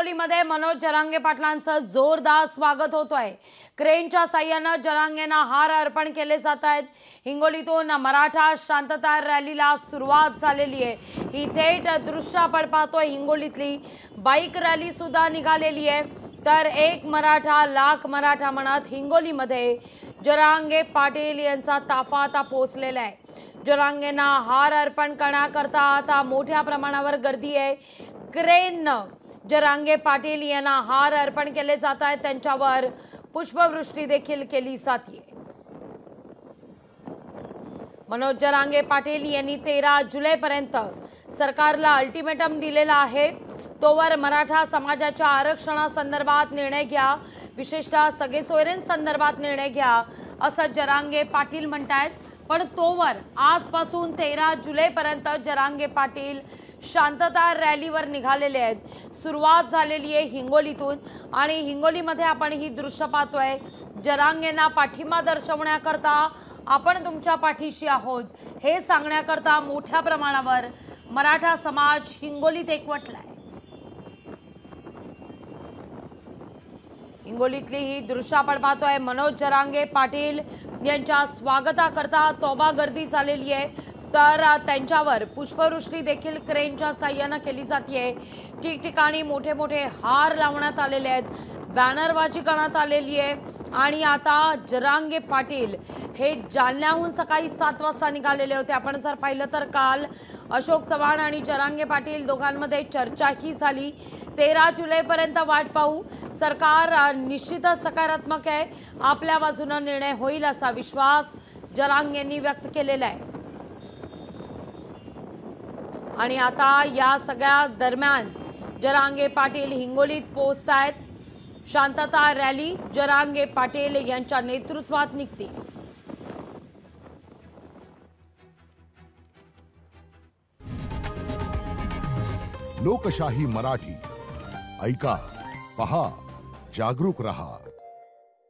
हिंगोलीमध्ये मनोज जरांगे पाटलांचं जोरदार स्वागत होतोय। क्रेनच्या साह्याने जरांगेंना हार अर्पण केले जात आहेत। हिंगोलीतून मराठा शांतता रॅलीला सुरुवात झालेली आहे। ही थेट दृश्य आपण पाहतोय। हिंगोलीतली बाईक रॅली सुद्धा निघालेली आहे। तर एक मराठा लाख मराठा म्हणत हिंगोलीमध्ये जरांगे पाटील यांचा ताफा आता पोहोचलेला आहे। जरांगेंना हार अर्पण करण्याकरता आता मोठ्या प्रमाणावर गर्दी आहे। क्रेन जरांगे पाटील यांना हार अर्पण केले जात आहेत। त्यांच्यावर पुष्पवृष्टी देखील केली जाते। मनोज जरांगे पाटील यांनी 13 जुलैपर्यंत सरकारला अल्टिमेटम दिलेला आहे। तोवर मराठा समाजाच्या आरक्षणासंदर्भात निर्णय घ्या, विशेषतः सगळे सोयऱ्यांसंदर्भात निर्णय घ्या, असं जरांगे पाटील म्हणतात। पण तोवर आजपासून 13 जुलैपर्यंत जरांगे पाटील शांतता रॅलीवर निघालेले आहेत। सुरुवात झालेली आहे हिंगोलीतून आणि हिंगोलीमध्ये आपण ही दृश्य पाहतोय। जरांगेंना पाठिंबा दर्शवण्याकरता आपण तुमच्या पाठीशी आहोत हे सांगण्याकरता मोठ्या प्रमाणावर मराठा समाज हिंगोलीत एकवटलाय। हिंगोलीतली ही दृश्य आपण पाहतोय। मनोज जरांगे पाटील यांच्या स्वागताकरता तोबा गर्दी झालेली आहे। तर त्यांच्यावर पुष्पवृष्टी देखील क्रेनच्या साह्याने केली जाते। ठिकठिकाणी मोठे मोठे हार लावण्यात आलेले आहेत, बॅनरबाजी करण्यात आलेली आहे। आणि आता जरांगे पाटील हे जालन्याहून सकाळी 7 वाजता निघालेले होते। आपण जर पाहिलं तर काल अशोक चव्हाण आणि जरांगे पाटील दोघांमध्ये चर्चाही झाली। 13 जुलैपर्यंत वाट पाहू। सरकार निश्चितच सकारात्मक आहे, आपल्या बाजूने निर्णय होईल असा विश्वास जरांगेंनी व्यक्त केलेला आहे। आणि आता या सगळ्या दरम्यान जरांगे पाटील हिंगोलीत पोहोचतायत। शांतता रॅली जरांगे पाटील यांच्या नेतृत्वात निघते। लोकशाही मराठी ऐका, पहा, जागरूक रहा।